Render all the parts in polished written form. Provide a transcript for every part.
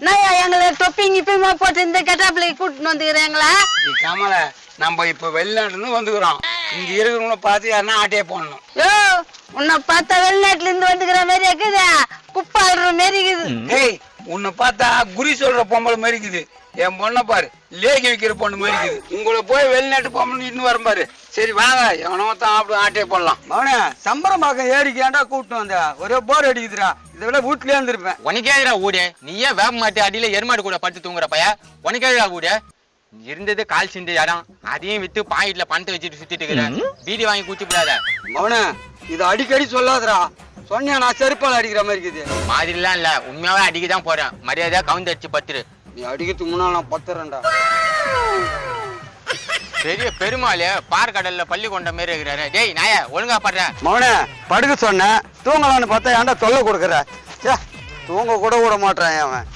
நான் எங்களை தொப்பிங்க இப்பயுமா போட்டு இந்த கெட்டாப்ல கூட்டிட்டு வந்துக்கிறேங்களா? கமல நம்ம இப்ப வெளிநாட்டுல இருந்து வந்துக்கிறோம். இங்க இருக்கிறவங்கள பார்த்து யாருன்னா ஆட்டையே போடணும். யோ உன்னை பார்த்தா வெளிநாட்டுல இருந்து வந்துக்கிற மாதிரி இருக்குதா? குப்பை ஆடுற மாதிரி இருக்குது. ஏய் உன்னை பார்த்தா குறி சொல்ற பொம்பளை மாதிரி இருக்குது. என் பொண்ணை பாரு லேகி வைக்கிற பொண்ணு மாதிரி இருக்குது. உங்களை போய் வெளிநாட்டு பொம்பளை இன்னும் வரும் பாரு. சரி வாங்க எவனோ தான் அப்படி ஆட்டையே போடலாம். அவனே சம்பரம்பாக்கம் ஏரிக்கு ஏன்டா கூப்பிட்டு வந்த? ஒரே போர் அடிக்குதுடா. இதை விட வீட்லயே இருந்திருப்பேன். உனக்கேடா ஊடு? நீயே வேப்ப மாட்டு அடியில எருமாடு கூட படுத்து தூங்குற பைய. உனக்கேடா ஊடு? இருந்தது கால் சிந்து இடம், அதையும் வித்து பாக்கெட்ல பணத்தை வச்சுட்டு சுத்திட்டு இருக்கிறேன். பீடி வாங்கி குச்சி போடாத. அவனே இதை அடிக்கடி சொல்லாதடா. சொன்னியா நான் செருப்பால் அடிக்கிற மாதிரி இருக்குது. மாதிரிலாம் இல்ல, உண்மையாவே அடிக்கதான் போறேன். மரியாதையா கவுந்து அடிச்சு பத்துரு. நீ அடிக்கிறதுக்கு முன்னால் நான் பத்துறேன்டா. பெரிய பெருமாள் பார்க்கடல்ல பள்ளி கொண்ட மாரி இருக்கிறாரு. டேய் நாய ஒழுங்கா படுற. மவனே படுக்க சொன்னேன், தூங்கலான்னு பார்த்தா ஏன்டா தொல்லை கொடுக்குற? தூங்க கூட விட மாட்டான் அவன்.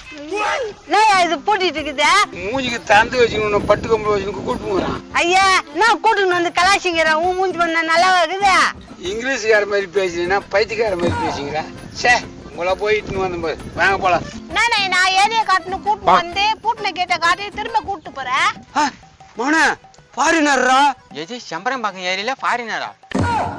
இது பூட்டிட்டு இருக்குதா? மூஞ்சிக்கு தந்து வச்சுக்கணும், பட்டு கம்பளை வச்சுக்கணும் கூட்டு போறான். ஐயா நான் கூட்டுன்னு வந்து கலாச்சிங்கிறேன். உன் மூஞ்சி பண்ண நல்லா இருக்குதா? இங்கிலீஷ்கார மாதிரி பேசுறீங்கன்னா பைத்தியக்கார மாதிரி பேசுகிறா. சே உங்களை போயிட்டு வந்து பாரு. வாங்க போலாம். நான் ஏரியா காட்டுன்னு கூட்டு வந்து பூட்டின கேட்ட காட்டி திரும்ப கூட்டு போறேன். மவனே ஃபாரினர்ரா. எது சம்பரம்பாக்கம் ஏரியில ஃபாரினரா?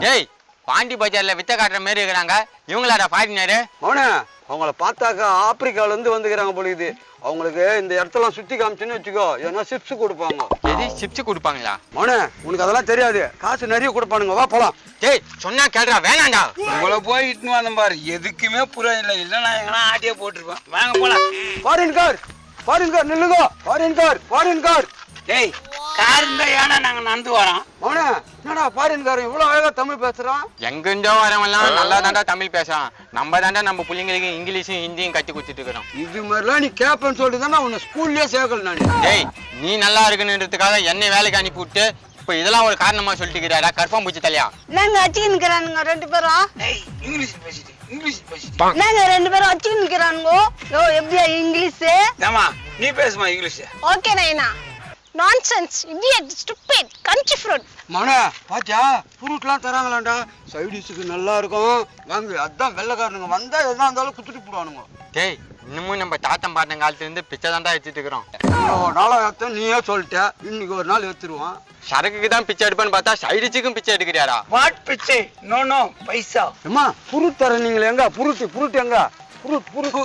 டேய் பாண்டி பஜார்ல வித்த காட்டுற மாதிரி இருக்கிறாங்க. இவங்களாடா ஃபாரினரு? மவனே அவங்கள பார்த்தாக்கா ஆப்பிரிக்கால இருந்து வந்துக்கிறாங்க போலுது. அவங்களுக்கு இந்த இடத்தெல்லாம் சுத்தி காமிச்சுன்னு வச்சுக்கோ, ஏன்னா சிப்ஸ் கொடுப்பாங்க. எது சிப்ஸ் கொடுப்பாங்களா? மவனே உனக்கு அதெல்லாம் தெரியாது, காசு நிறைய கொடுப்பானுங்க. வா போலாம். டேய் சொன்னா கேட்றா, வேணாண்டா. உங்களை போயிட்டு வந்த பாரு. எதுக்குமே புரியும் இல்லை. இல்லைன்னா எங்கன்னா ஆட்டியே போட்டிருப்பேன். வாங்க போலாம். ஃபாரின் கார் நில்லுங்க. Foreign car. டேய் கார் இருந்தா ஏன்னா நாங்க நடந்து வரோம். மவனே என்னடா ஃபாரின் காரன் இவ்வளவு அழகா தமிழ் பேசுறான்? எங்கிருந்தோ வரவெல்லாம் நல்லா தாண்டா தமிழ் பேசுறான். நம்ம தாண்டா நம்ம பிள்ளைங்களுக்கு இங்கிலீஷும் ஹிந்தியும் கட்டி கொடுத்துட்டு இருக்கிறோம். இது மாதிரிலாம் நீ கேப்பன்னு சொல்லிட்டு தானே உன்னை ஸ்கூல்லயே சேர்க்கல நான். டேய் நீ நல்லா இருக்குன்றதுக்காக என்னை வேலைக்கு அனுப்பி விட்டு இப்ப இதெல்லாம் ஒரு காரணமா சொல்லிட்டு இருக்கிறாரா? கர்ப்பம் பூச்சி தலையா? நாங்க அச்சின்னு இருக்கிறானுங்க ரெண்டு பேரும். இங்கிலீஷ் பேசிட்டு நாங்க ரெண்டு பேரும் அச்சின்னு இருக்கிறானுங்க. யோ எப்படியா இங்கிலீஷ்? ஏமா நீ பேசுமா இங்கிலீஷ்? ஓகே நைனா. நான்சென்ஸ், இடியட், ஸ்டூபிட், கஞ்சி ஃப்ரூட். மவனே பாத்தியா ஃப்ரூட்லாம் தராங்களாண்டா. சைடிஷுக்கு நல்லா இருக்கும். வாங்க அதான் வெள்ளைக்காரனுங்க வந்தா எதா இருந்தாலும் குத்துட்டு போடுவானுங்க. டேய் இன்னமும் நம்ம தாத்தம் பாட்டன் காலத்துல இருந்து பிச்சை தாண்டா எடுத்துட்டு இருக்கிறோம். ஒரு நாளா எடுத்த நீயே சொல்லிட்ட, இன்னைக்கு ஒரு நாள் எடுத்துருவான். சரக்குக்கு தான் பிச்சை எடுப்பேன்னு பார்த்தா சைடிச்சுக்கும் பிச்சை எடுக்கிறியாடா? வாட் பிச்சை? நோ பைசா. அம்மா ஃப்ரூட் தர நீங்களே எங்க? ஃப்ரூட் எங்க? ஃப்ரூட்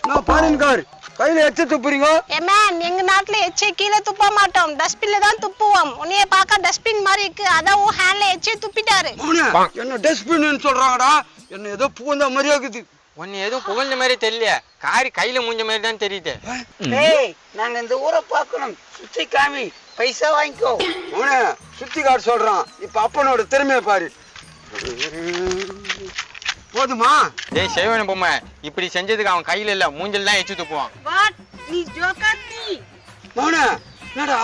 நான் ஃபாரின் கார் கையில எச்ச துப்புறீங்க. மேன் எங்க நாட்டுல எச்சை கீழே துப்ப மாட்டோம், டஸ்ட்பின்ல தான் துப்புவோம். உன்னைய பார்க்க டஸ்ட்பின் மாதிரி இருக்கு, அதான் உன் ஹேண்ட்ல எச்சை துப்பிட்டாரு. என்ன டஸ்ட்பின் சொல்றாங்கடா? என்ன ஏதோ புகுந்த மாதிரியா இருக்குது. ஒன்னு எதுவும் புகழ்ந்த மாதிரி தெரியல, காரி கையில மூஞ்ச மாதிரி தான் தெரியுது. டேய் நாங்க இந்த ஊரை பார்க்கணும், சுத்தி காமி, பைசா வாங்கிக்கோ. அவனே சுத்தி காட்டு சொல்றான். இப்ப அப்பனோட திறமையை பாரு. போதுமா? டேய் செய்வன பொம்மை இப்படி செஞ்சதுக்கு அவன் கையில இல்ல மூஞ்சில தான் எச்சு துப்புவான். வாட் நீ ஜோக்காத்தி? மவனே என்னடா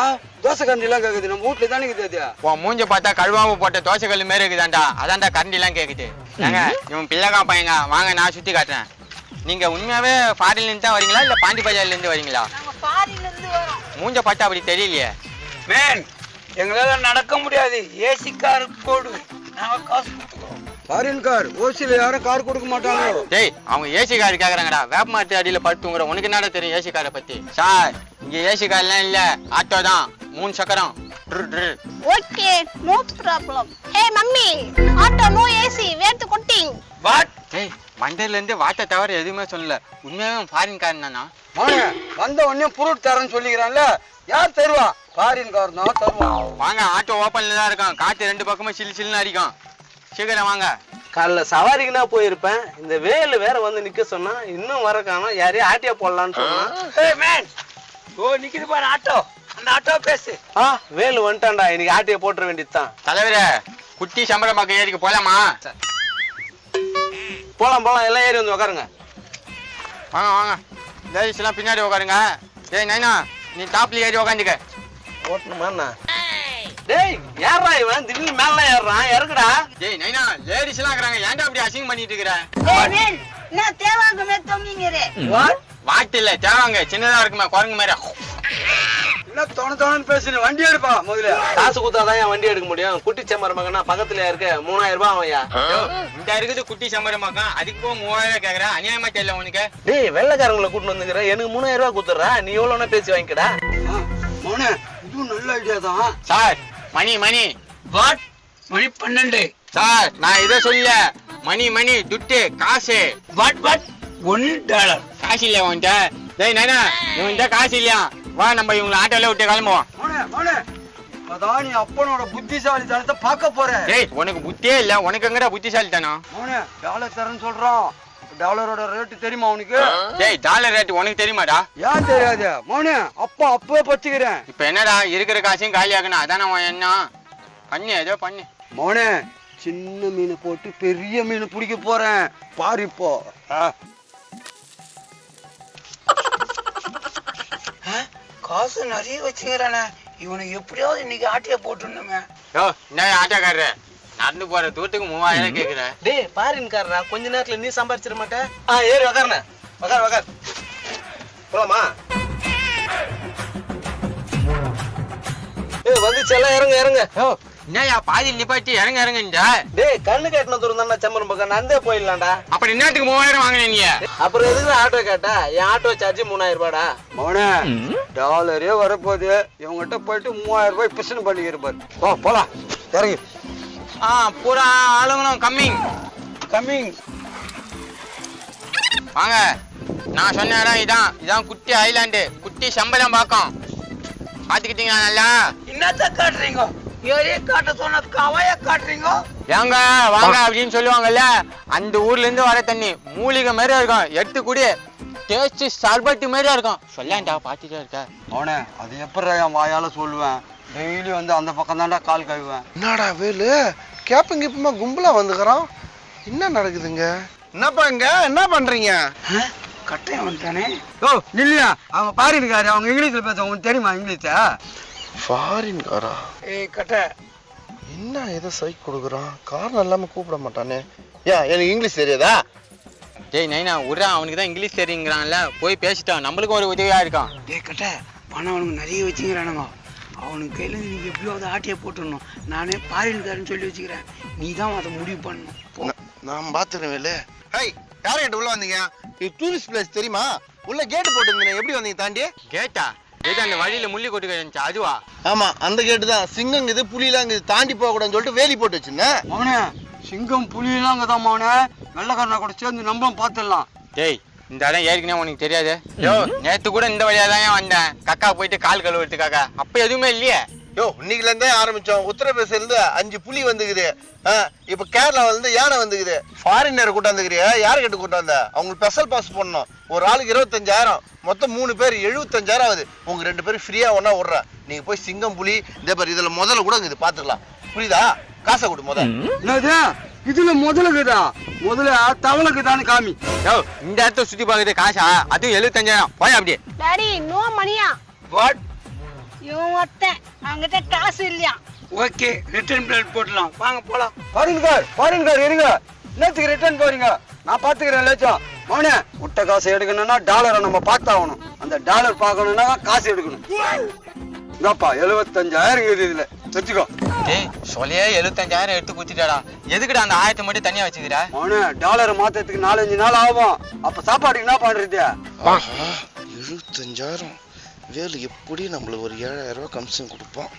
தோசை கரண்டி எல்லாம் கேக்குது? நம்ம வீட்டுல தானே இருக்குது. உன் மூஞ்ச பார்த்தா கழுவாம போட்ட தோசை கல்லு மாரி இருக்குதாண்டா. அதான்டா கரண்டி எல்லாம் கேக்குது. ஏங்க இவன் பிள்ளைக்கா பையங்க, வாங்க நான் சுத்தி காட்டுறேன். நீங்க உண்மையாவே ஃபாரின்ல இருந்து தான் வரீங்களா இல்ல பாண்டி பஜார்ல இருந்து வரீங்களா? நாங்க ஃபாரின்ல இருந்து வரோம். மூஞ்ச பார்த்தா அப்படி தெரியலையே. மேன் எங்களால நடக்க முடியாது, ஏசி கார் போடு, நாங்க காசு கொடுத்துக்கிறோம். ஃபாரின் கார் ஓசில யாரும் கார் கொடுக்க மாட்டாங்க. டேய் அவங்க ஏசி கார் கேக்குறாங்கடா. வேப்ப மாட்டு அடியில படுத்துங்கிற உனக்கு என்னடா தெரியும் ஏசி காரை பத்தி? சார் இங்க ஏசி கார்லாம் இல்ல, ஆட்டோ தான், 3 சக்கரம். Okay no problem. Hey mummy, auto no AC, வேர்த்து கொட்டிங். வாட்? டேய் வண்டர்ல இருந்து வாட்டை தவிர எதுவுமே சொல்லல. உண்மையாவே ஃபாரின் கார் தானா? மவனே வந்த உடனே ஃப்ரூட் தரேன்னு சொல்லிக்கிறான்ல, யார் தருவா? ஃபாரின் கார் தான் தருவான். வாங்க ஆட்டோ ஓப்பன்ல தான் இருக்கும், காத்து 2 பக்கமும் சில்லு சில்லுன்னு அடிக்கும். சீக்கிரம் வாங்க. காலைல சவாரிக்குனா போயிருப்பேன், இந்த வேலு வேற வந்து நிக்க சொன்னா இன்னும் வர காணோம். யாரையும் ஆட்டியா போடலான்னு சொன்னா. ஏய் மேன் ஓ நிக்குது பாரு ஆட்டோ, அந்த ஆட்டோ பேசு. வேலு வந்துட்டான்டா, இன்னைக்கு ஆட்டியா போட்டுற வேண்டியதுதான். தலைவரே குட்டி சம்பரம்பாக்கம் ஏரிக்கு போலாமா? போலாம் எல்லாம் ஏறி வந்து உட்காருங்க. வாங்க லேடிஸ் எல்லாம் பின்னாடி உட்காருங்க. டேய் நைனா நீ டாப்ல ஏறி உட்காந்துக்க. ஓட்டணுமா? டேய் யாரா இவன் திடீர்னு மேல ஏறான்? இறக்குடா. டேய் நைனா லேடிஸ் எல்லாம் இருக்கறாங்க, ஏன்டா அப்படி அசிங்கம் பண்ணிட்டு இருக்கற? ஏய் மேன் நான் தேவாங்கமே தொங்கிங்கறே. வாட்? வாட் இல்ல தேவாங்க சின்னதா இருக்குமா குரங்கு மாதிரி. என்ன தோணு பேசுன வண்டி எடுப்பா முதல்ல. காசு கொடுத்தாதான் என் வண்டி எடுக்க முடியும். குட்டி செம்மர மகனா பக்கத்துல இருக்க 3000 ரூபாய் ஆவையா. இந்த இருக்குது குட்டி சம்பரமாக்கா, அதுக்கு போக 3000 கேக்குறேன். அநியாயமா தெரியல உனக்கு. டேய் வெள்ளைக்காரங்களை கூட்டிட்டு வந்துக்கிறேன், எனக்கு 3000 ரூபாய் கொடுத்துட்றா, நீ எவ்வளோன்னா பேசி வாங்கிக்கடா. மோனே இதுவும் நல்ல ஐடியா தான். சார் மணி வாட் மணி 12. சார் நான் இதை சொல்ல, மணி துட்டு காசு. வாட் $1. காசு இல்லையா உன்கிட்ட? டேய் நானா இவன்கிட்ட காசு இல்லையா? வா நம்ம இவங்களை ஆட்டோல விட்டு கிளம்புவோம். மோனே அதான் நீ அப்பனோட புத்திசாலித்தனத்தை பார்க்க போற. டேய் உனக்கு புத்தியே இல்ல, உனக்கு எங்கடா புத்திசாலித்தனம்? மோனே டாலர் தரேன்னு சொல்றான். டாலரோட ரேட்டு தெரியுமா உனக்கு? டேய் டாலர் ரேட் உனக்கு தெரியுமாடா? ஏன் தெரியாது மோனே? அப்பவே பச்சுக்கிறேன். இப்ப என்னடா இருக்கிற காசையும் காலி ஆகணும், அதானே உன் எண்ணம். பண்ணு ஏதோ பண்ணு. மோனே சின்ன மீன் போட்டு பெரிய மீன் பிடிக்க போறேன் பாரு இப்போ. காசு நிறைய வச்சுக்கிறானே, இவனுக்கு எப்படியாவது இன்னைக்கு ஆட்டிய போட்டுணுமே. யோ என்ன ஆட்டோக்காரரு, நடந்து போற தூரத்துக்கு 3000 கேக்குற. டேய் பாரின்காரரா, கொஞ்ச நேரத்துல நீ சம்பாதிச்சிட மாட்ட. ஏறி உக்காருண்ணே, உக்கார் போலாமா? வந்துச்சு எல்லாம் இறங்க. யோ என்னயா பாதி நிப்பாட்டி இறங்க. டேய் கண்ணு கேட்டின தூரம் தானே செம்மரம் பக்கம், நந்தே போயிடலாம்டா. அப்படி என்னத்துக்கு 3000 வாங்கின நீ? அப்புறம் எதுக்கு ஆட்டோ கேட்டா? என் ஆட்டோ சார்ஜ் 3000 ரூபாடா. மோனே டாலரே வரப்போகுது, இவங்கிட்ட போயிட்டு 3000 ரூபாய் பிசின் பண்ணிக்கிறப்பாரு. போலாம் இறங்கி. பூரா ஆளுங்களும் கம்மிங் வாங்க. நான் சொன்ன இடம் இதான் குட்டி ஐலாண்டு, குட்டி சம்பளம் பாக்கம். பாத்துக்கிட்டீங்களா நல்லா? என்னத்த காட்டுறீங்க? ஏரியா காட்ட சொன்ன கவைய காட்டுறீங்க. ஏங்க வாங்க அப்படின்னு சொல்லுவாங்கல்ல, அந்த ஊர்ல இருந்து வர தண்ணி மூலிகை மாதிரியா இருக்கும், எடுத்து குடி, டேஸ்ட் சர்பட்டு மாதிரியா இருக்கும். சொல்லாண்டா பாத்துட்டே இருக்க. மோனே அது எப்படி என் வாயால சொல்லுவேன்? டெய்லி வந்து அந்த பக்கம் தான்டா கால் கழுவேன். என்னடா வேலு கேப்பமா கும்பலா வந்துக்கிறான், என்ன நடக்குதுங்க? என்னப்பா இங்க என்ன பண்றீங்க? கட்டையன் வந்துட்டானே. ஓ இல்லையா, அவங்க பாரின்காரு, அவங்க இங்கிலீஷ்ல பேச உங்களுக்கு தெரியுமா இங்கிலீஷா? ஃபாரின்காரா? ஏய் கட்டை, என்ன ஏதோ சைக் கொடுக்குறான், காரணம் இல்லாம கூப்பிட மாட்டானே. ஏன் எனக்கு இங்கிலீஷ் தெரியாதா? டேய் நைனா விட்றா, அவனுக்கு தான் இங்கிலீஷ் தெரியுங்கிறான்ல, போய் பேசிட்டான், நம்மளுக்கு ஒரு உதவியா இருக்கான். டேய் கட்டை, பணம் அவனுக்கு நிறைய வச்சுக்கிறானுங்க. அவனுக்கு கையில நீங்க எப்படியாவது ஆட்டிய போட்டுடணும். நானே பாரின்காரன்னு சொல்லி வச்சுக்கிறேன், நீ தான் அதை முடிவு பண்ணணும். நான் பாத்துறேன் வேலு. ஹை யார்கிட்ட உள்ள வந்தீங்க? இது டூரிஸ்ட் பிளேஸ் தெரியுமா? உள்ள கேட் போட்டுருந்தீங்க, எப்படி வந்தீங்க தாண்டி? கேட்டா ஏதோ அந்த வழியில முள்ளி கொட்டு இருந்துச்சு அதுவா? ஆமா அந்த கேட்டு தான். சிங்கங்குது புலிலாங்குது தாண்டி போக கூடாதுன்னு சொல்லிட்டு வேலி போட்டு வச்சிருந்தேன். மோனே சிங்கம் புலியெல்லாம் அங்கதான் மோனே, வெள்ளக்காரனா கூட சேர்ந்து நம்மளும் பார்த்துடலாம். டேய் இந்த இடம் ஏற்கனவே உனக்கு தெரியாது? யோ நேத்து கூட இந்த வழியா தான் வந்தேன், கக்கா போயிட்டு கால் கழுவுறதுக்காக. அப்ப எதுவுமே இல்லையே. யோ இன்னைக்குல இருந்தே ஆரம்பிச்சோம். உத்தரப்பிரதேசல இருந்து 5 புலி வந்துக்குது, இப்ப கேரளாவில இருந்து யானை வந்துக்குது. ஃபாரினர் கூட்டாந்துக்கிறியா? யாரு கிட்ட கூட்டாந்த? அவங்களுக்கு ஸ்பெஷல் பாஸ் பண்ணணும். ஒரு ஆளுக்கு 25,000, மொத்தம் 3 பேர் 75,000 ஆகுது. உங்க 2 பேரும் ஃப்ரீயா ஒன்னா விடுறேன். நீங்க போய் சிங்கம் புலி இதே பாரு, இதுல முதல்ல கூட இது பாத்துக்கலாம். புரியுதா? காசை கொடு முதல்ல. என்னது இதுல முதலுக்குதா? முதல்ல தவளைக்குதான்னு காமி. யோ இந்த இடத்த சுத்தி பாக்குறது காசா? அதுவும் 75,000. போய் அப்படியே. டாடி நோ மணியா. வாட்? இவன் ஒருத்தன் அவங்கிட்ட காசு இல்லையா. ஓகே ரிட்டர்ன் பிளேட் போடலாம், வாங்க போலாம். பாரின்கார் இருங்க, என்னத்துக்கு ரிட்டர்ன் போறீங்க? நான் பாத்துக்கிறேன் லேச்சா. மோனே முட்டை காசு எடுக்கணும்னா டாலரை நம்ம பார்த்தாகணும். அந்த டாலர் பார்க்கணும்னா காசு எடுக்கணும். இதாப்பா 75,000 இதுல வச்சுக்கோ. டேய் சொல்லியே 75,000 எடுத்து குத்திட்டாடா. எதுக்குடா அந்த 1000 மட்டும் தனியா வச்சுக்கிற? மோனே டாலரை மாத்தறதுக்கு 4-5 நாள் ஆகும். அப்ப சாப்பாடுக்கு என்ன பண்றது? 75,000 வேலு எப்படி நம்மளுக்கு ஒரு 7,000 ரூபாய் கமிஷன் கொடுப்பான்.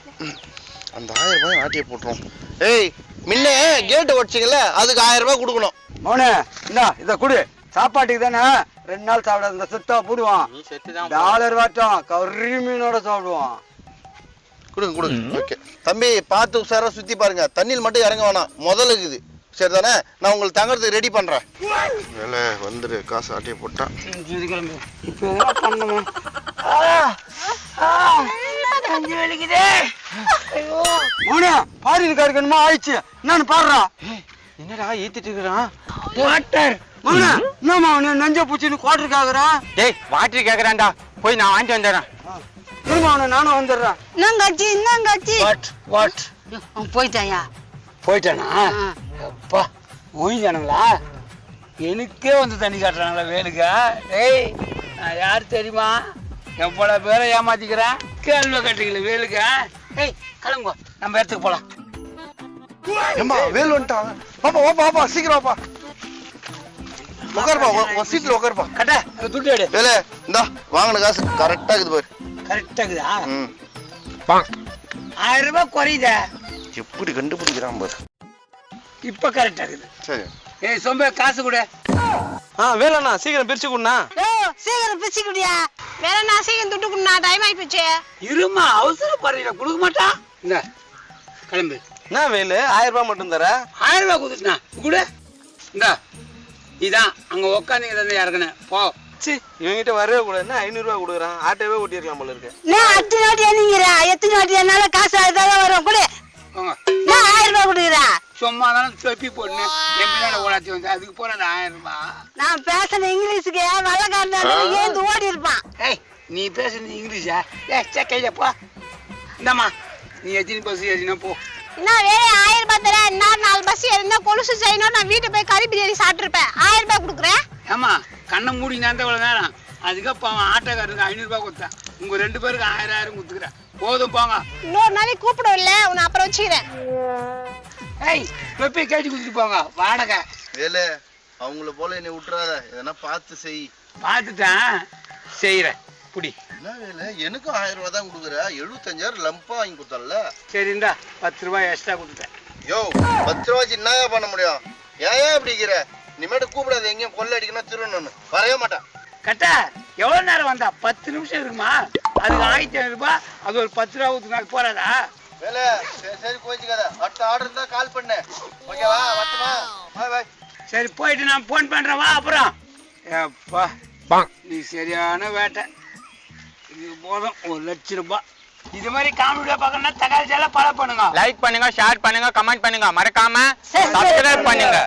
அந்த 1000 ரூபாய் ஆட்டிய போட்டுரும். ஏய் முன்ன கேட்டு வச்சிங்கல்ல, அதுக்கு 1000 ரூபாய் கொடுக்கணும். மோனே இந்தா இத குடு, சாப்பாட்டுக்கு தானே. 2 நாள் சாப்பிடாத இந்த செத்தா போடுவான். நீ செத்துதான் டாலர் வாட்டம் கறி மீனோட சாப்பிடுவான். கொடுங்க. ஓகே தம்பி, பார்த்து உசாரா சுத்தி பாருங்க, தண்ணியில் மட்டும் இறங்க வேணாம். முதல்ல இருக்குது சரிதானே? நான் உங்களுக்கு தங்கறதுக்கு ரெடி பண்றேன். வேலை வந்துரு, காசு ஆட்டிய போட்டான். இப்போ என்ன பண்ணணும்? கஞ்சி வலிக்குதே. மோனே பாரின்காருக்கு என்னமோ ஆயிடுச்சு, என்னன்னு பாடுறா. என்னடா ஈத்திட்டு இருக்கிறான்? வாட்டர். மோனே என்னம்மா அவனு நஞ்ச பூச்சின்னு குவாட்டருக்கு ஆகுறா? டேய் வாட்டர் கேக்குறான்டா, போய் நான் வாங்கிட்டு வந்துடுறேன். திரும்ப அவனை நானும் வந்துடுறேன். என்னங்காச்சி வாட்? அவன் போயிட்டாயா? போயிட்டானா? அப்பா ஓய்ஞ்சானுங்களா? எனக்கே வந்து தண்ணி காட்டுறாங்களா வேலுக்கா? டேய் நான் யார் தெரியுமா? எவ்வளவு பேரை ஏமாத்திக்கிறேன் கேள்வி கட்டுக்கல வேலுக்கு ஏய் கிளம்புங்க நம்ம இடத்துக்கு போலாம் ஏம்பா வேல் வந்துட்டான் பாப்பா வாப்பா வாப்பா சீக்கிரம் வாப்பா உட்காருப்பா உன் சீட்ல உட்காருப்பா கட்ட அந்த துட்டு எடு வேலே இந்தா வாங்கின காசு கரெக்டா இருக்குது பாரு கரெக்டா இருக்குதா ம் 1000 ரூபாய் குறையுதா எப்படி கண்டுபிடிக்கிறான் பாரு இப்ப கரெக்டா இருக்குது சரி ஏய் சொம்ப காசு கொடு வேலைண்ணா சீக்கிரம் பிரிச்சு கொடுண்ணா ஓ சீக்கிரம் பிச்சு குடியா வேற நான் சீக்கிரம் துட்டுக்குண்ணா டைம் ஆகி போச்சு இருமா அவசரப்படுறீங்க கொடுக்க மாட்டா இந்த கிளம்பு என்ன வேலு 1000 ரூபாய் மட்டும் தர 1000 ரூபாய் கொடுத்துட்டா கூட இந்த இதான் அங்க உக்காந்தீங்க இறக்குனேன் போ சி இவங்கிட்ட வரவே கூடாதுன்னா 500 ரூபாய் கொடுக்குறான் ஆட்டோவே ஓட்டிருக்கலாம் போல இருக்கு நான் அத்தனை வாட்டி என்னங்கிறா எத்தனை வாட்டி என்னால காசு அதுதான் வரும் கூட போங்க நான் 1000 ரூபாய் கொடுக்குறா சும்மா தானே தொப்பி போடணும் என் பின்னாடி ஓடாத்தி வந்து அதுக்கு போற 1000 ரூபாய் நான் பேசுன இங்கிலீஷுக்கு வெள்ளக்காரன் ஏந்து ஓடி இருப்பான் ஏய் நீ பேசுறது இங்கிலீஷா ஏ கையில போ இந்தாம்மா நீ எத்தனை பஸ் ஏறினா போ நான் வேற 1000 ரூபாய் தரேன் இன்னும் 4 பஸ் இருந்தா கொலுசு செய்யணும் நான் வீட்டு போய் கறி பிரியாணி சாப்பிட்டுருப்பேன் 1000 ரூபாய் கொடுக்குறேன் ஏமா கண்ணை மூடி நான் இவ்வளவு நேரம் அதுக்கு அவன் ஆட்டோக்காரருக்கு 500 ரூபாய் கொடுத்தான் உங்க 2 பேருக்கு 1000 கொடுத்துக்கிறேன் போதும் போங்க இன்னொரு நாளைக்கு கூப்பிடவில்ல உன்னை அப்புறம் வச்சுக்கிறேன் ஏய் தொப்பி கேட்டு கொடுத்துட்டு போங்க வாடகை வேலே அவங்கள போல என்னை விட்டுறாத எதனா பார்த்து செய் பார்த்துட்டேன் செய்யறேன் புடி என்ன வேலை எனக்கும் 1000 ரூபாய் தான் கொடுக்குற 75000 லம்பா வாங்கி கொடுத்தல சரி இந்தா 10 ரூபாய் எக்ஸ்ட்ரா கொடுத்துட்டேன் யோ 10 ரூபாய்க்கு என்னயா பண்ண முடியும் ஏன் இப்படிக்கிற இனிமேட்டு கூப்பிடாது எங்கேயும் கொள்ளை அடிக்கணும் திருடணும்னு வரவே மாட்டான் கட்டா எவ்வளவு நேரம் வந்தா 10 நிமிஷம் இருக்குமா அதுக்கு 1500 ரூபாய் அது ஒரு 10 ரூபா ஊத்துனால போறாதா வேலை சரி சரி கோச்சிக்காத அடுத்த ஆர்டர் இருந்தா கால் பண்ணு ஓகேவா வரட்டுமா பாய் பாய் சரி போயிட்டு நான் போன் பண்றேன் வா அப்புறம் ஏப்பா நீ சரியான வேட்டை இது போதும் 1,00,000 ரூபாய் இது மாதிரி காமெடியா பார்க்கணும்னா தகால் சேனலை ஃபாலோ பண்ணுங்க லைக் பண்ணுங்க ஷேர் பண்ணுங்க கமெண்ட் பண்ணுங்க மறக்காம சப்ஸ்கிரைப் பண்ணுங்க